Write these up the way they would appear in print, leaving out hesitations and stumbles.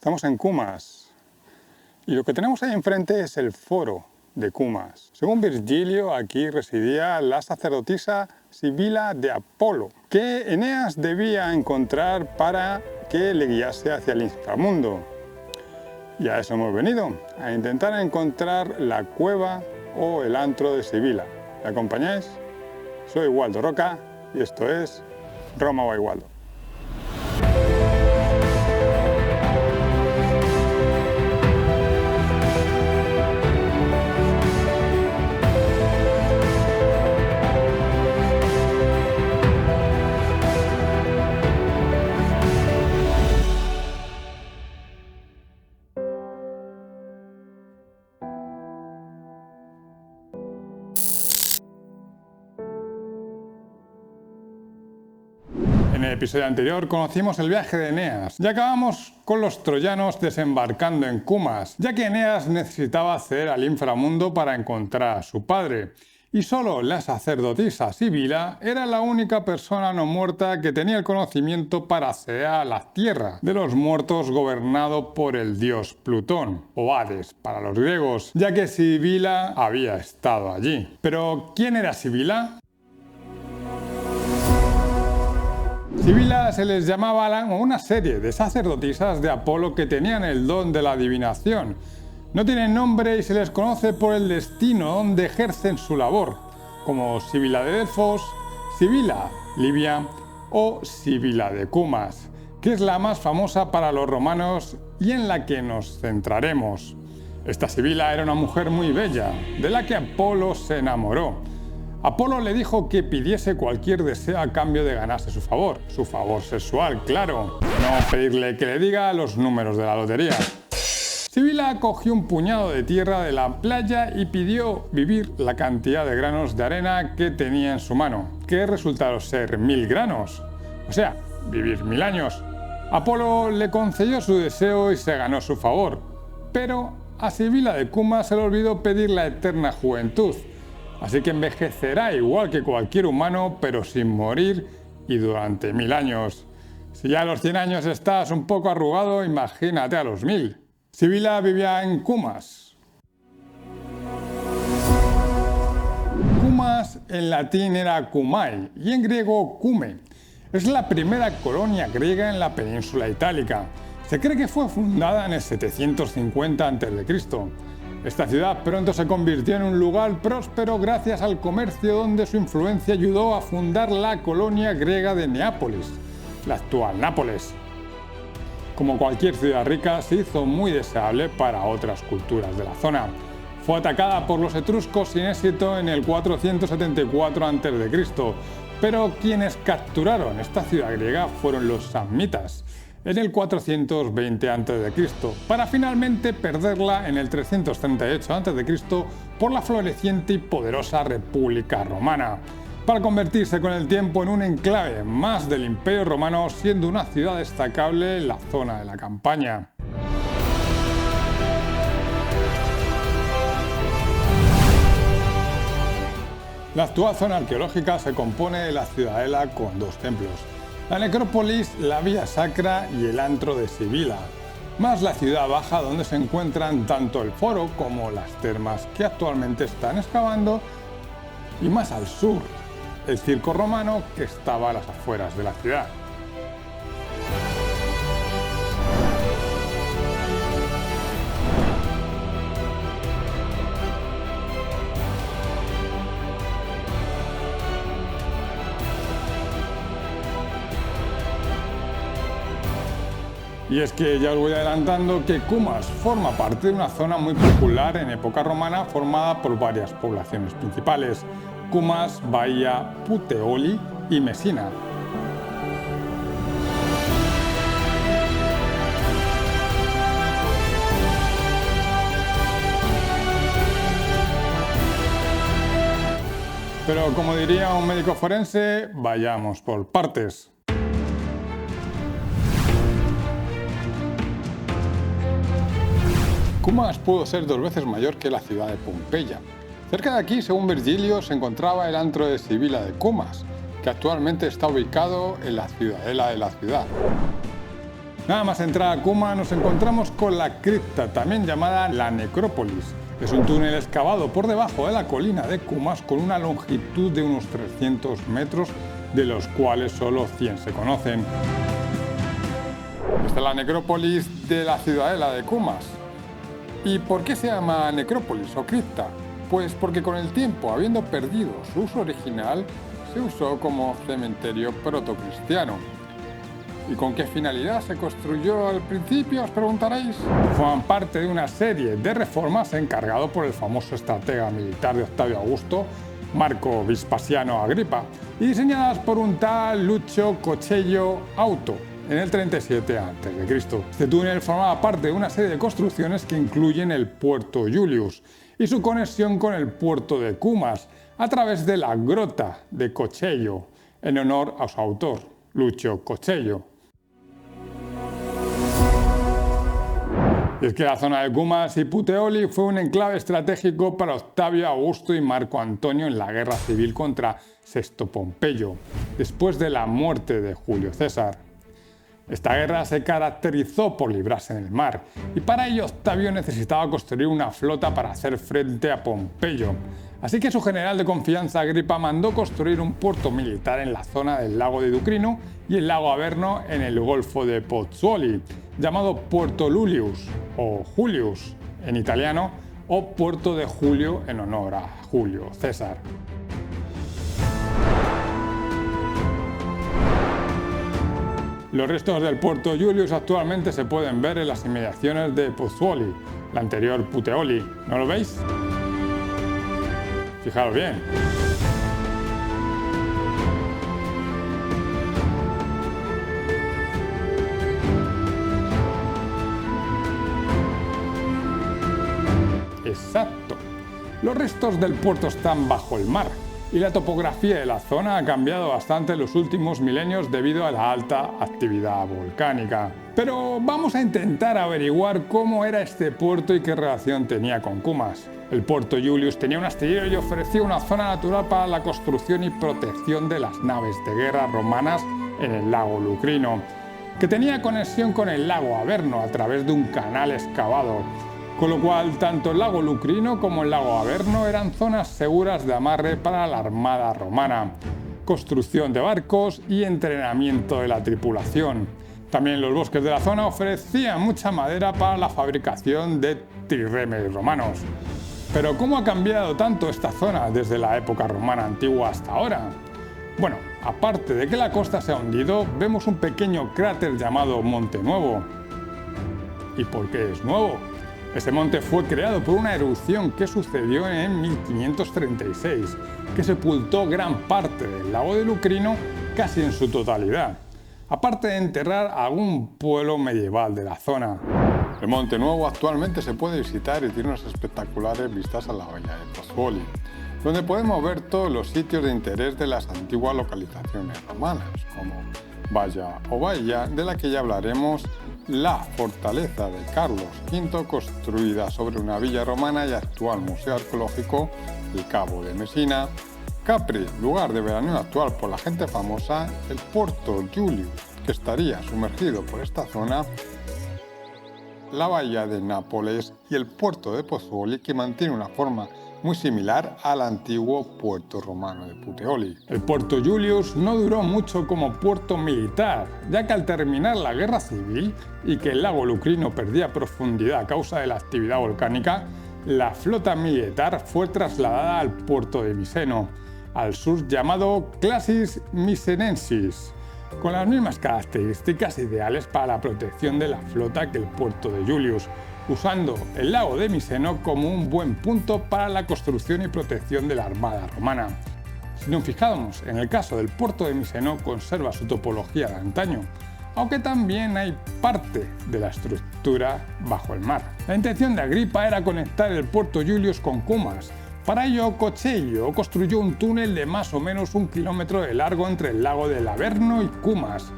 Estamos en Cumas y lo que tenemos ahí enfrente es el foro de Cumas. Según Virgilio, aquí residía la sacerdotisa Sibila de Apolo, que Eneas debía encontrar para que le guiase hacia el inframundo. Y a eso hemos venido, a intentar encontrar la cueva o el antro de Sibila. ¿Me acompañáis? Soy Waldo Roca y esto es Roma by Waldo. En el episodio anterior conocimos el viaje de Eneas y acabamos con los troyanos desembarcando en Cumas, ya que Eneas necesitaba acceder al inframundo para encontrar a su padre. Y solo la sacerdotisa Sibila era la única persona no muerta que tenía el conocimiento para acceder a la tierra de los muertos gobernado por el dios Plutón, o Hades para los griegos, ya que Sibila había estado allí. Pero, ¿quién era Sibila? Sibila se les llamaba a una serie de sacerdotisas de Apolo que tenían el don de la adivinación. No tienen nombre y se les conoce por el destino donde ejercen su labor, como Sibila de Delfos, Sibila Libia o Sibila de Cumas, que es la más famosa para los romanos y en la que nos centraremos. Esta Sibila era una mujer muy bella, de la que Apolo se enamoró. Apolo le dijo que pidiese cualquier deseo a cambio de ganarse su favor sexual, claro, no pedirle que le diga los números de la lotería. Sibila cogió un puñado de tierra de la playa y pidió vivir la cantidad de granos de arena que tenía en su mano, que resultaron ser 1000 granos, o sea, vivir 1000 años. Apolo le concedió su deseo y se ganó su favor, pero a Sibila de Cumas se le olvidó pedir la eterna juventud. Así que envejecerá igual que cualquier humano, pero sin morir y durante 1000 años. Si ya a los 100 años estás un poco arrugado, imagínate a los 1000. Sibila vivía en Cumas. Cumas en latín era Cumae y en griego Cume. Es la primera colonia griega en la península itálica. Se cree que fue fundada en el 750 a.C. Esta ciudad pronto se convirtió en un lugar próspero gracias al comercio, donde su influencia ayudó a fundar la colonia griega de Neápolis, la actual Nápoles. Como cualquier ciudad rica, se hizo muy deseable para otras culturas de la zona. Fue atacada por los etruscos sin éxito en el 474 a.C., pero quienes capturaron esta ciudad griega fueron los samnitas en el 420 a.C., para finalmente perderla en el 338 a.C. por la floreciente y poderosa República Romana, para convertirse con el tiempo en un enclave más del Imperio Romano, siendo una ciudad destacable en la zona de la Campania. La actual zona arqueológica se compone de la ciudadela con 2 templos, la necrópolis, la vía sacra y el antro de Sibila, más la ciudad baja donde se encuentran tanto el foro como las termas que actualmente están excavando, y más al sur, el circo romano que estaba a las afueras de la ciudad. Y es que ya os voy adelantando que Cumas forma parte de una zona muy popular en época romana formada por varias poblaciones principales: Cumas, Bahía, Puteoli y Mesina. Pero como diría un médico forense, vayamos por partes. Cumas pudo ser 2 veces mayor que la ciudad de Pompeya. Cerca de aquí, según Virgilio, se encontraba el antro de Sibila de Cumas, que actualmente está ubicado en la ciudadela de la ciudad. Nada más entrar a Cumas nos encontramos con la cripta, también llamada la necrópolis. Es un túnel excavado por debajo de la colina de Cumas con una longitud de unos 300 metros, de los cuales solo 100 se conocen. Esta es la necrópolis de la ciudadela de Cumas. ¿Y por qué se llama necrópolis o cripta? Pues porque con el tiempo, habiendo perdido su uso original, se usó como cementerio protocristiano. ¿Y con qué finalidad se construyó al principio, os preguntaréis? Forman parte de una serie de reformas encargado por el famoso estratega militar de Octavio Augusto, Marco Vespasiano Agripa, y diseñadas por un tal Lucio Cocchello Auto en el 37 a.C. Este túnel formaba parte de una serie de construcciones que incluyen el puerto Julius y su conexión con el puerto de Cumas a través de la grota de Cocchello, en honor a su autor, Lucio Cocchello. Y es que la zona de Cumas y Puteoli fue un enclave estratégico para Octavio Augusto y Marco Antonio en la guerra civil contra Sexto Pompeyo, después de la muerte de Julio César. Esta guerra se caracterizó por librarse en el mar, y para ello Octavio necesitaba construir una flota para hacer frente a Pompeyo. Así que su general de confianza Agripa mandó construir un puerto militar en la zona del lago de Ducrino y el lago Averno en el golfo de Pozzuoli, llamado Puerto Lulius o Julius en italiano, o Puerto de Julio en honor a Julio César. Los restos del Puerto Julius actualmente se pueden ver en las inmediaciones de Pozzuoli, la anterior Puteoli. ¿No lo veis? Fijaros bien. Exacto. Los restos del puerto están bajo el mar y la topografía de la zona ha cambiado bastante en los últimos milenios debido a la alta actividad volcánica. Pero vamos a intentar averiguar cómo era este puerto y qué relación tenía con Cumas. El puerto Julius tenía un astillero y ofrecía una zona natural para la construcción y protección de las naves de guerra romanas en el lago Lucrino, que tenía conexión con el lago Averno a través de un canal excavado, con lo cual tanto el lago Lucrino como el lago Averno eran zonas seguras de amarre para la armada romana, construcción de barcos y entrenamiento de la tripulación. También los bosques de la zona ofrecían mucha madera para la fabricación de trirremes romanos. Pero ¿cómo ha cambiado tanto esta zona desde la época romana antigua hasta ahora? Bueno, aparte de que la costa se ha hundido, vemos un pequeño cráter llamado Monte Nuevo. ¿Y por qué es nuevo? Ese monte fue creado por una erupción que sucedió en 1536, que sepultó gran parte del lago de Lucrino casi en su totalidad, aparte de enterrar a algún pueblo medieval de la zona. El Monte Nuevo actualmente se puede visitar y tiene unas espectaculares vistas a la bahía de Pozzuoli, donde podemos ver todos los sitios de interés de las antiguas localizaciones romanas, como Valla o Bahía, de la que ya hablaremos, la fortaleza de Carlos V, construida sobre una villa romana y actual museo arqueológico, el Cabo de Mesina, Capri, lugar de veraneo actual por la gente famosa, el Puerto Julius, que estaría sumergido por esta zona, la bahía de Nápoles y el puerto de Pozzuoli, que mantiene una forma muy similar al antiguo puerto romano de Puteoli. El puerto Julius no duró mucho como puerto militar, ya que al terminar la guerra civil y que el lago Lucrino perdía profundidad a causa de la actividad volcánica, la flota militar fue trasladada al puerto de Miseno, al sur llamado Classis Misenensis, con las mismas características ideales para la protección de la flota que el puerto de Julius, usando el lago de Miseno como un buen punto para la construcción y protección de la armada romana. Si nos fijamos, en el caso del puerto de Miseno conserva su topología de antaño, aunque también hay parte de la estructura bajo el mar. La intención de Agripa era conectar el puerto Julius con Cumas. Para ello, Cocchello construyó un túnel de más o menos 1 kilómetro de largo entre el lago del Averno y Cumas,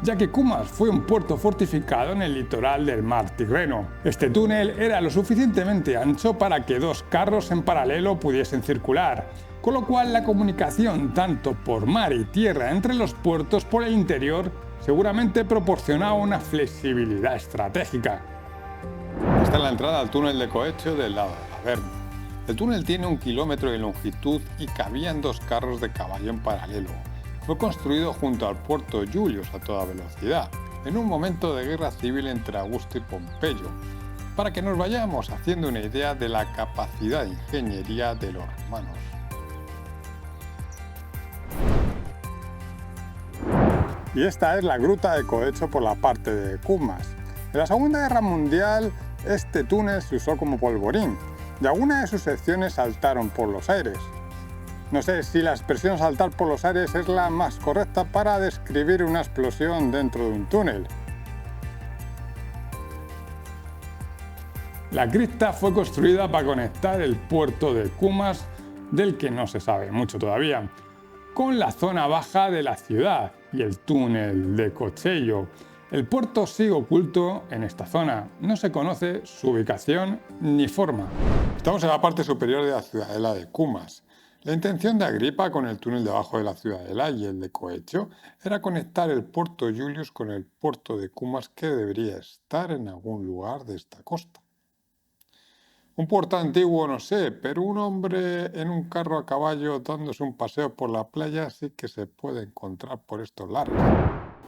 ya que Cumas fue un puerto fortificado en el litoral del mar Tirreno. Este túnel era lo suficientemente ancho para que 2 carros en paralelo pudiesen circular, con lo cual la comunicación tanto por mar y tierra entre los puertos por el interior seguramente proporcionaba una flexibilidad estratégica. Esta es la entrada al túnel de Coecho del lado de Laverne. El túnel tiene 1 kilómetro de longitud y cabían 2 carros de caballo en paralelo. Fue construido junto al puerto Julius a toda velocidad, en un momento de guerra civil entre Augusto y Pompeyo, para que nos vayamos haciendo una idea de la capacidad de ingeniería de los romanos. Y esta es la gruta de Coecho por la parte de Cumas. En la Segunda Guerra Mundial este túnel se usó como polvorín y algunas de sus secciones saltaron por los aires. No sé si la expresión saltar por los aires es la más correcta para describir una explosión dentro de un túnel. La cripta fue construida para conectar el puerto de Cumas, del que no se sabe mucho todavía, con la zona baja de la ciudad y el túnel de Cocheio. El puerto sigue oculto en esta zona, no se conoce su ubicación ni forma. Estamos en la parte superior de la ciudadela de Cumas. La intención de Agripa con el túnel debajo de la ciudadela y el de Coecho era conectar el puerto Julius con el puerto de Cumas, que debería estar en algún lugar de esta costa. Un puerto antiguo no sé, pero un hombre en un carro a caballo dándose un paseo por la playa sí que se puede encontrar por estos lares.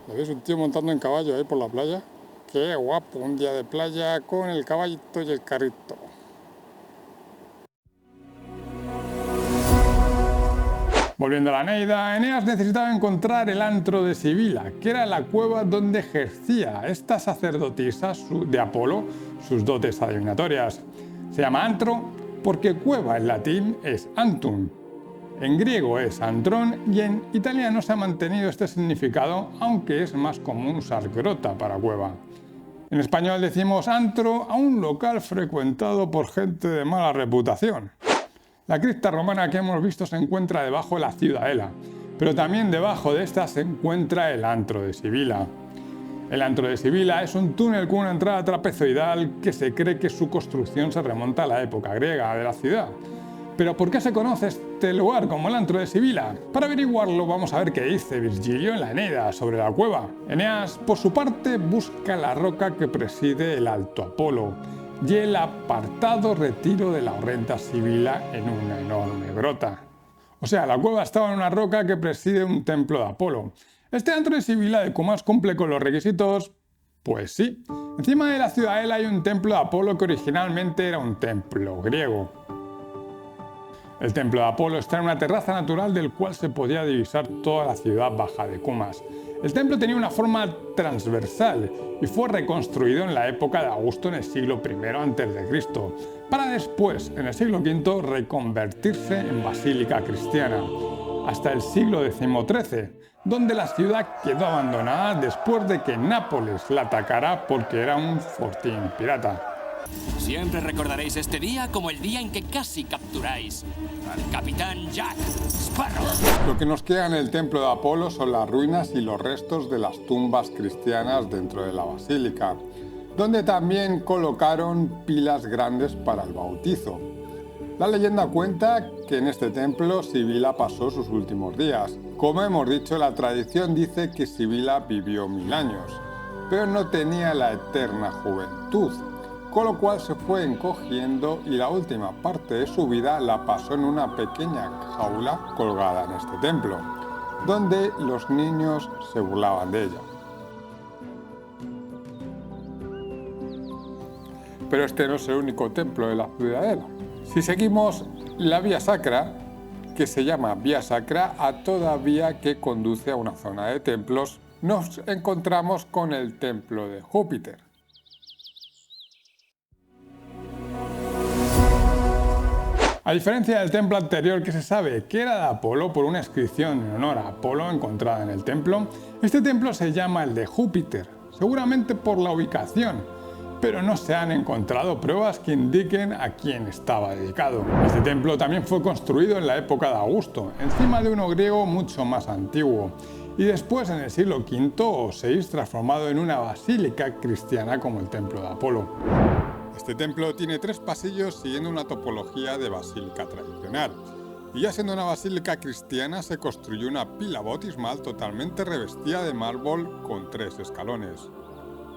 ¿Lo ves un tío montando en caballo ahí por la playa? ¡Qué guapo! Un día de playa con el caballito y el carrito. Volviendo a la Eneida, Eneas necesitaba encontrar el antro de Sibila, que era la cueva donde ejercía esta sacerdotisa de Apolo sus dotes adivinatorias. Se llama antro porque cueva en latín es antum, en griego es antrón y en italiano se ha mantenido este significado, aunque es más común usar grota para cueva. En español decimos antro a un local frecuentado por gente de mala reputación. La cripta romana que hemos visto se encuentra debajo de la ciudadela, pero también debajo de esta se encuentra el antro de Sibila. El antro de Sibila es un túnel con una entrada trapezoidal que se cree que su construcción se remonta a la época griega de la ciudad. ¿Pero por qué se conoce este lugar como el antro de Sibila? Para averiguarlo vamos a ver qué dice Virgilio en la Eneida sobre la cueva. Eneas, por su parte, busca la roca que preside el Alto Apolo y el apartado retiro de la horrenda Sibila en una enorme grota. O sea, la cueva estaba en una roca que preside un templo de Apolo. ¿Este antro de Sibila de Cumas cumple con los requisitos? Pues sí. Encima de la ciudadela hay un templo de Apolo que originalmente era un templo griego. El templo de Apolo está en una terraza natural del cual se podía divisar toda la ciudad baja de Cumas. El templo tenía una forma transversal y fue reconstruido en la época de Augusto en el siglo I a.C., para después, en el siglo V, reconvertirse en basílica cristiana, hasta el siglo XIII, donde la ciudad quedó abandonada después de que Nápoles la atacara porque era un fortín pirata. Siempre recordaréis este día como el día en que casi capturáis al capitán Jack Sparrow. Lo que nos queda en el templo de Apolo son las ruinas y los restos de las tumbas cristianas dentro de la basílica, donde también colocaron pilas grandes para el bautizo. La leyenda cuenta que en este templo Sibila pasó sus últimos días. Como hemos dicho, la tradición dice que Sibila vivió 1000 años, pero no tenía la eterna juventud, con lo cual se fue encogiendo y la última parte de su vida la pasó en una pequeña jaula colgada en este templo, donde los niños se burlaban de ella. Pero este no es el único templo de la ciudadela. Si seguimos la Vía Sacra, que se llama Vía Sacra, a toda vía que conduce a una zona de templos, nos encontramos con el templo de Júpiter. A diferencia del templo anterior, que se sabe que era de Apolo por una inscripción en honor a Apolo encontrada en el templo, este templo se llama el de Júpiter, seguramente por la ubicación, pero no se han encontrado pruebas que indiquen a quién estaba dedicado. Este templo también fue construido en la época de Augusto, encima de uno griego mucho más antiguo, y después en el siglo V o VI transformado en una basílica cristiana como el templo de Apolo. Este templo tiene 3 pasillos siguiendo una topología de basílica tradicional. Y ya siendo una basílica cristiana, se construyó una pila bautismal totalmente revestida de mármol con 3 escalones.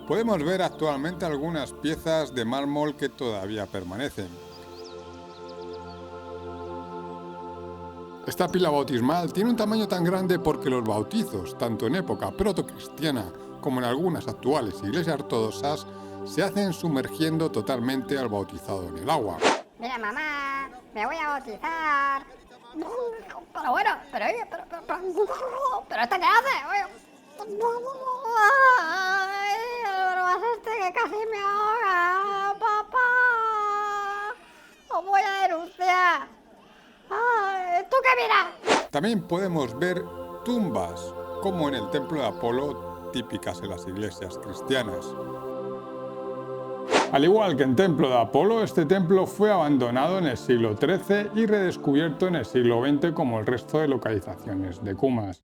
Podemos ver actualmente algunas piezas de mármol que todavía permanecen. Esta pila bautismal tiene un tamaño tan grande porque los bautizos, tanto en época protocristiana como en algunas actuales iglesias ortodoxas, se hacen sumergiendo totalmente al bautizado en el agua. Mira, mamá, me voy a bautizar. Pero bueno, pero ¿esta qué hace? Ay, el bromas que casi me ahoga, papá. Os voy a denunciar. Ay, ¿tú qué miras? También podemos ver tumbas, como en el templo de Apolo, típicas en las iglesias cristianas. Al igual que en templo de Apolo, este templo fue abandonado en el siglo XIII y redescubierto en el siglo XX como el resto de localizaciones de Cumas.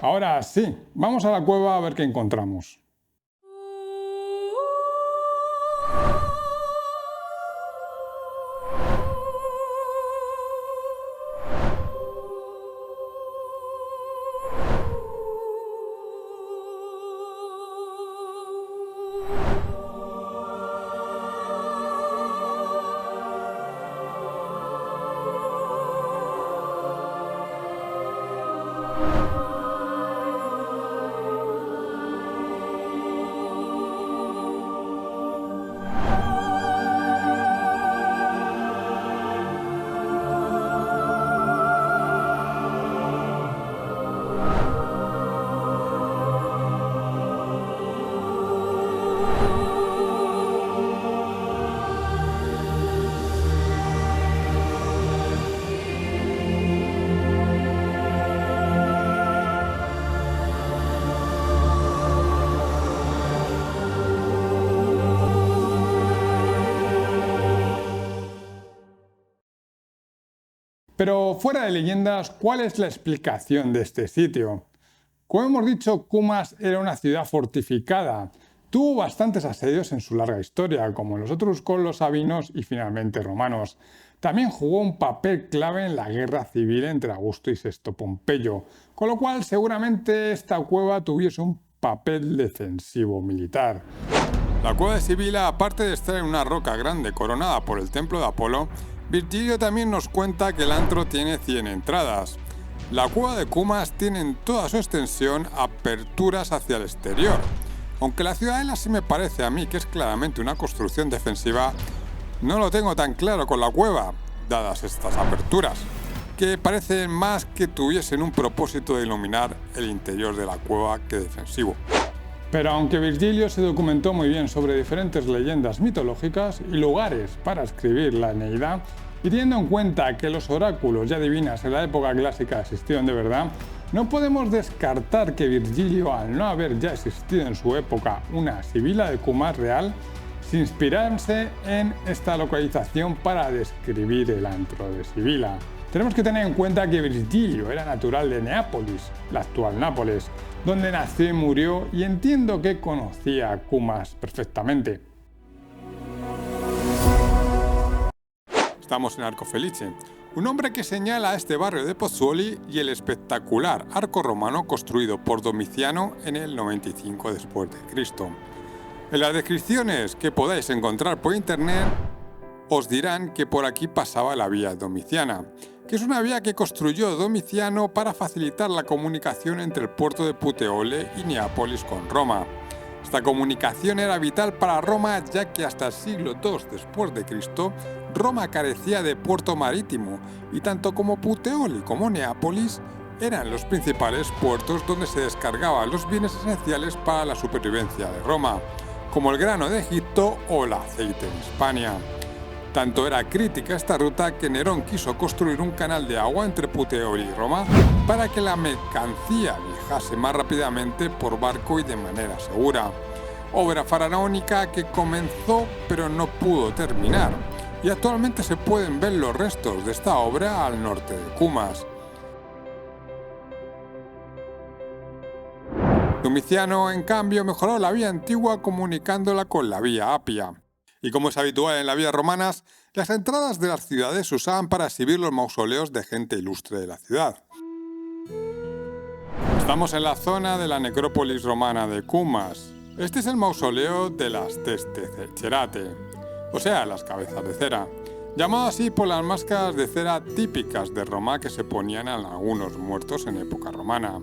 Ahora sí, vamos a la cueva a ver qué encontramos. Pero fuera de leyendas, ¿cuál es la explicación de este sitio? Como hemos dicho, Cumas era una ciudad fortificada. Tuvo bastantes asedios en su larga historia, como los etruscos, los sabinos y finalmente romanos. También jugó un papel clave en la guerra civil entre Augusto y Sexto Pompeyo, con lo cual seguramente esta cueva tuviese un papel defensivo militar. La cueva de Sibila, aparte de estar en una roca grande coronada por el templo de Apolo, Virgilio también nos cuenta que el antro tiene 100 entradas. La cueva de Cumas tiene en toda su extensión aperturas hacia el exterior. Aunque la ciudadela sí me parece a mí que es claramente una construcción defensiva, no lo tengo tan claro con la cueva, dadas estas aperturas, que parecen más que tuviesen un propósito de iluminar el interior de la cueva que defensivo. Pero aunque Virgilio se documentó muy bien sobre diferentes leyendas mitológicas y lugares para escribir la Eneida, y teniendo en cuenta que los oráculos y adivinas en la época clásica existieron de verdad, no podemos descartar que Virgilio, al no haber ya existido en su época una Sibila de Cumas real, se inspirase en esta localización para describir el antro de Sibila. Tenemos que tener en cuenta que Virgilio era natural de Neápolis, la actual Nápoles, donde nació y murió, y entiendo que conocía a Cumas perfectamente. Estamos en Arco Felice, un nombre que señala a este barrio de Pozzuoli y el espectacular arco romano construido por Domiciano en el 95 después de Cristo. En las descripciones que podáis encontrar por internet os dirán que por aquí pasaba la vía domiciana, que es una vía que construyó Domiciano para facilitar la comunicación entre el puerto de Puteoli y Neápolis con Roma. Esta comunicación era vital para Roma, ya que hasta el siglo II después de Cristo, Roma carecía de puerto marítimo, y tanto como Puteoli como Neápolis eran los principales puertos donde se descargaban los bienes esenciales para la supervivencia de Roma, como el grano de Egipto o el aceite en Hispania. Tanto era crítica esta ruta que Nerón quiso construir un canal de agua entre Puteoli y Roma para que la mercancía viajase más rápidamente por barco y de manera segura. Obra faraónica que comenzó pero no pudo terminar, y actualmente se pueden ver los restos de esta obra al norte de Cumas. Domiciano, en cambio, mejoró la vía antigua comunicándola con la vía Apia. Y como es habitual en las vías romanas, las entradas de las ciudades se usaban para exhibir los mausoleos de gente ilustre de la ciudad. Estamos en la zona de la necrópolis romana de Cumas. Este es el mausoleo de las testecerate, o sea, las cabezas de cera, llamado así por las máscaras de cera típicas de Roma que se ponían a algunos muertos en época romana.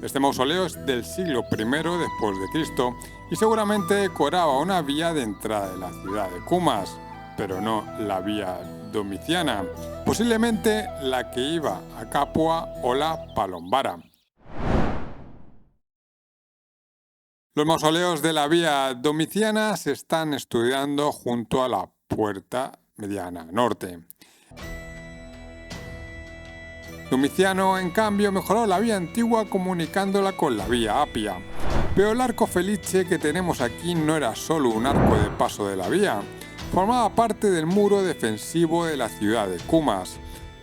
Este mausoleo es del siglo I después de Cristo y seguramente decoraba una vía de entrada de la ciudad de Cumas, pero no la vía Domiciana, posiblemente la que iba a Capua o la Palombara. Los mausoleos de la vía Domiciana se están estudiando junto a la Puerta Mediana Norte. Domiciano, en cambio, mejoró la vía antigua comunicándola con la vía Apia. Pero el arco Felice que tenemos aquí no era solo un arco de paso de la vía, formaba parte del muro defensivo de la ciudad de Cumas,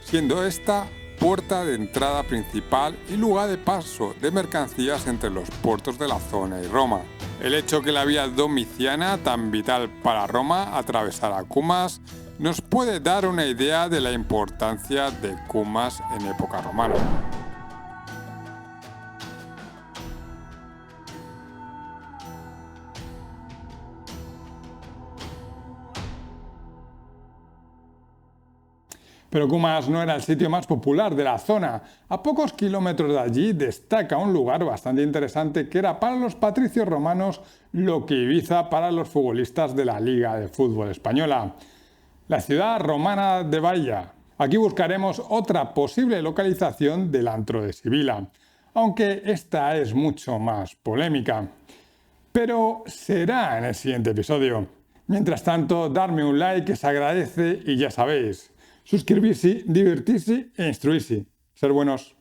siendo esta puerta de entrada principal y lugar de paso de mercancías entre los puertos de la zona y Roma. El hecho que la vía Domiciana, tan vital para Roma, atravesara Cumas, nos puede dar una idea de la importancia de Cumas en época romana. Pero Cumas no era el sitio más popular de la zona. A pocos kilómetros de allí destaca un lugar bastante interesante que era para los patricios romanos lo que Ibiza para los futbolistas de la Liga de Fútbol Española. La ciudad romana de Baia. Aquí buscaremos otra posible localización del antro de Sibila, aunque esta es mucho más polémica. Pero será en el siguiente episodio. Mientras tanto, darme un like que se agradece y ya sabéis, suscribirse, divertirse e instruirse. Ser buenos.